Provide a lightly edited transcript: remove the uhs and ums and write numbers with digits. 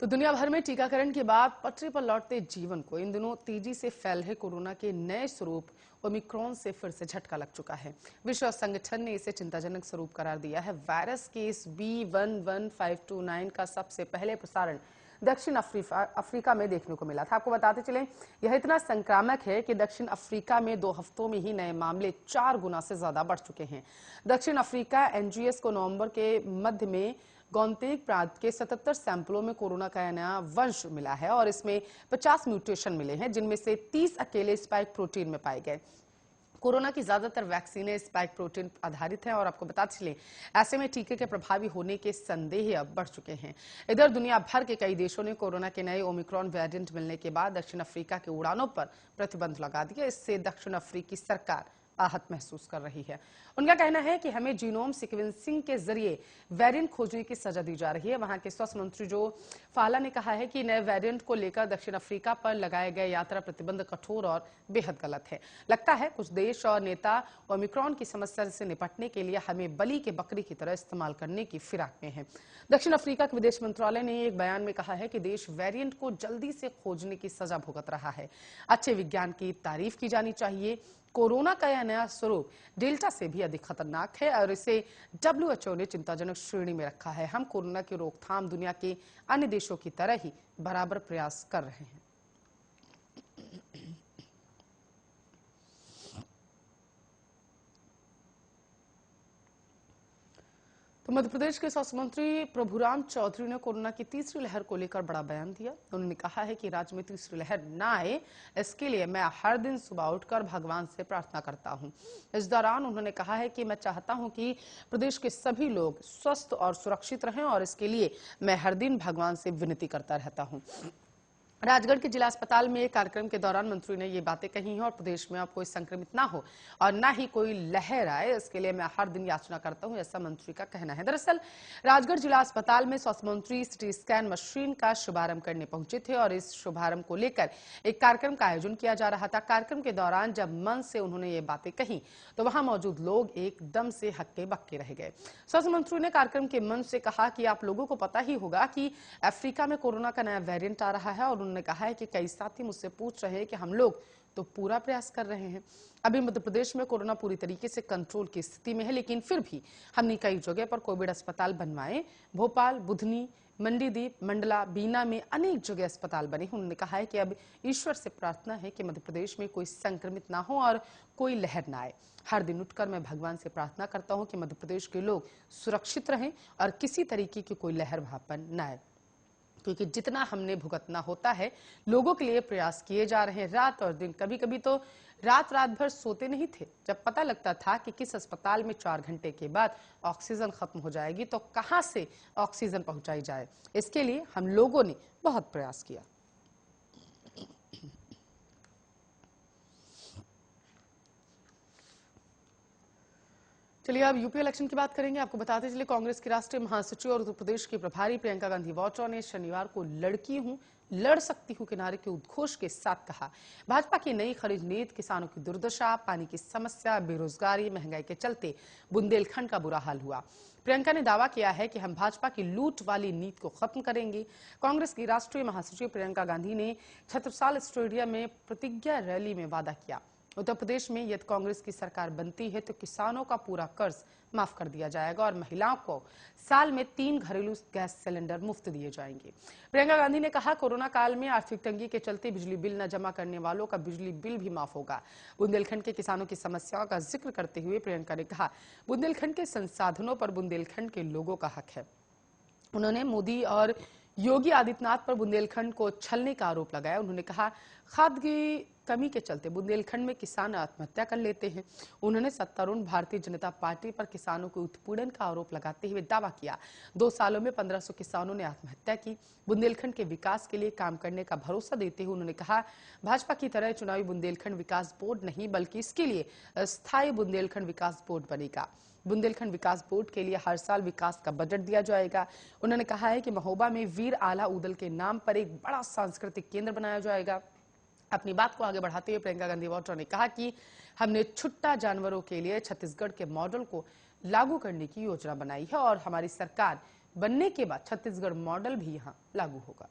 तो दुनिया भर में टीकाकरण के बाद पटरी पर लौटते जीवन को इन दिनों तेजी से फैल रहे कोरोना के नए स्वरूप ओमिक्रॉन से फिर से झटका लग चुका है। विश्व संगठन ने इसे चिंताजनक स्वरूप करार दिया है। वायरस के इस B11529 का सबसे पहले प्रसारण दक्षिण अफ्रीका में देखने को मिला था। आपको बताते चलें, यह इतना संक्रामक है कि दक्षिण अफ्रीका में 2 हफ्तों में ही नए मामले 4 गुना से ज्यादा बढ़ चुके हैं। दक्षिण अफ्रीका एनजीएस को नवंबर के मध्य में गौतेंग प्रांत के 77 सैंपलों में कोरोना का नया वंश मिला है और इसमें 50 म्यूटेशन मिले हैं, जिनमें से 30 अकेले स्पाइक प्रोटीन में पाए गए। कोरोना की ज्यादातर वैक्सीनें स्पाइक प्रोटीन आधारित हैं और आपको बताते चलें, ऐसे में टीके के प्रभावी होने के संदेह अब बढ़ चुके हैं। इधर दुनिया भर के कई देशों ने कोरोना के नए ओमिक्रॉन वेरिएंट मिलने के बाद दक्षिण अफ्रीका के उड़ानों पर प्रतिबंध लगा दिया। इससे दक्षिण अफ्रीकी सरकार आहत महसूस कर रही है। उनका कहना है कि हमें जीनोम सीक्वेंसिंग के जरिए वेरिएंट खोजने की सजा दी जा रही है। वहां के स्वास्थ्य मंत्री जो फाला ने कहा है कि नए वेरिएंट को लेकर दक्षिण अफ्रीका पर लगाए गए यात्रा प्रतिबंध कठोर और बेहद गलत है। लगता है कुछ देश और नेता ओमिक्रॉन की समस्या से निपटने के लिए हमें बलि के बकरी की तरह इस्तेमाल करने की फिराक में है। दक्षिण अफ्रीका के विदेश मंत्रालय ने एक बयान में कहा है कि देश वेरिएंट को जल्दी से खोजने की सजा भुगत रहा है। अच्छे विज्ञान की तारीफ की जानी चाहिए। कोरोना का यह नया स्वरूप डेल्टा से भी अधिक खतरनाक है और इसे WHO ने चिंताजनक श्रेणी में रखा है। हम कोरोना की रोकथाम दुनिया के अन्य देशों की तरह ही बराबर प्रयास कर रहे हैं। तो मध्य प्रदेश के स्वास्थ्य मंत्री प्रभुराम चौधरी ने कोरोना की तीसरी लहर को लेकर बड़ा बयान दिया। उन्होंने कहा है कि राज्य में तीसरी लहर न आए, इसके लिए मैं हर दिन सुबह उठकर भगवान से प्रार्थना करता हूं। इस दौरान उन्होंने कहा है कि मैं चाहता हूं कि प्रदेश के सभी लोग स्वस्थ और सुरक्षित रहें और इसके लिए मैं हर दिन भगवान से विनती करता रहता हूं। राजगढ़ के जिला अस्पताल में एक कार्यक्रम के दौरान मंत्री ने ये बातें कही हैं और प्रदेश में अब कोई संक्रमित ना हो और ना ही कोई लहर आए, इसके लिए मैं हर दिन याचना करता हूं, ऐसा मंत्री का कहना है। दरअसल राजगढ़ जिला अस्पताल में स्वास्थ्य मंत्री सिटी स्कैन मशीन का शुभारंभ करने पहुंचे थे और इस शुभारंभ को लेकर एक कार्यक्रम का आयोजन किया जा रहा था। कार्यक्रम के दौरान जब मन से उन्होंने ये बातें कही तो वहां मौजूद लोग एकदम से हक्के बक्के रह गए। स्वास्थ्य मंत्री ने कार्यक्रम के मंच से कहा कि आप लोगों को पता ही होगा कि अफ्रीका में कोरोना का नया वेरिएंट आ रहा है और उन्होंने कहा है कि कई साथी मुझसे पूछ रहे हैं कि हम लोग तो पूरा प्रयास कर रहे हैं। अभी मध्य प्रदेश में कोरोना पूरी तरीके से कंट्रोल की स्थिति में है, लेकिन फिर भी हमने कई जगह पर कोविड अस्पताल बनवाए। भोपाल, बुधनी, मंडीदीप, मंडला, बीना में अनेक जगह अस्पताल बने। उन्होंने कहा है कि अब ईश्वर से प्रार्थना है कि मध्य प्रदेश में कोई संक्रमित ना हो और कोई लहर ना आए। हर दिन उठकर मैं भगवान से प्रार्थना करता हूं कि मध्य प्रदेश के लोग सुरक्षित रहें और किसी तरीके की कोई लहर वहां पर न आए, क्योंकि जितना हमने भुगतना होता है लोगों के लिए प्रयास किए जा रहे हैं रात और दिन। कभी कभी तो रात भर सोते नहीं थे। जब पता लगता था कि किस अस्पताल में 4 घंटे के बाद ऑक्सीजन खत्म हो जाएगी तो कहां से ऑक्सीजन पहुंचाई जाए, इसके लिए हम लोगों ने बहुत प्रयास किया। चलिए अब यूपी इलेक्शन की बात करेंगे। आपको बताते चलिए, कांग्रेस की राष्ट्रीय महासचिव और उत्तर प्रदेश की प्रभारी प्रियंका गांधी वाड्रा ने शनिवार को लड़की हूं, लड़ सकती हूं के नारे के उद्घोष के साथ कहा, भाजपा की नई खरीद नीति किसानों की दुर्दशा, पानी की समस्या, बेरोजगारी, महंगाई के चलते बुंदेलखंड का बुरा हाल हुआ। प्रियंका ने दावा किया है कि हम भाजपा की लूट वाली नीति को खत्म करेंगे। कांग्रेस की राष्ट्रीय महासचिव प्रियंका गांधी ने छत्रसाल स्टेडियम में प्रतिज्ञा रैली में वादा किया, उत्तर प्रदेश में यदि कांग्रेस की सरकार बनती है तो किसानों का पूरा कर्ज माफ कर दिया जाएगा और महिलाओं को साल में 3 घरेलू गैस सिलेंडर मुफ्त दिए जाएंगे। प्रियंका गांधी ने कहा, कोरोना काल में आर्थिक तंगी के चलते बिजली बिल न जमा करने वालों का बिजली बिल भी माफ होगा। बुंदेलखंड के किसानों की समस्याओं का जिक्र करते हुए प्रियंका ने कहा, बुंदेलखंड के संसाधनों पर बुंदेलखंड के लोगों का हक है। उन्होंने मोदी और योगी आदित्यनाथ पर बुंदेलखंड को छलने का आरोप लगाया। उन्होंने कहा, खाद की कमी के चलते बुंदेलखंड में किसान आत्महत्या कर लेते हैं। उन्होंने सत्तारूढ़ भारतीय जनता पार्टी पर किसानों के उत्पीड़न का आरोप लगाते हुए दावा किया, 2 सालों में 1500 किसानों ने आत्महत्या की। बुंदेलखंड के विकास के लिए काम करने का भरोसा देते हुए उन्होंने कहा, भाजपा की तरह चुनावी बुंदेलखंड विकास बोर्ड नहीं बल्कि इसके लिए स्थायी बुंदेलखंड विकास बोर्ड बनेगा। बुंदेलखंड विकास बोर्ड के लिए हर साल विकास का बजट दिया जाएगा। उन्होंने कहा है कि महोबा में वीर आला उदल के नाम पर एक बड़ा सांस्कृतिक केंद्र बनाया जाएगा। अपनी बात को आगे बढ़ाते हुए प्रियंका गांधी वाड्रा ने कहा कि हमने छुट्टा जानवरों के लिए छत्तीसगढ़ के मॉडल को लागू करने की योजना बनाई है और हमारी सरकार बनने के बाद छत्तीसगढ़ मॉडल भी यहां लागू होगा।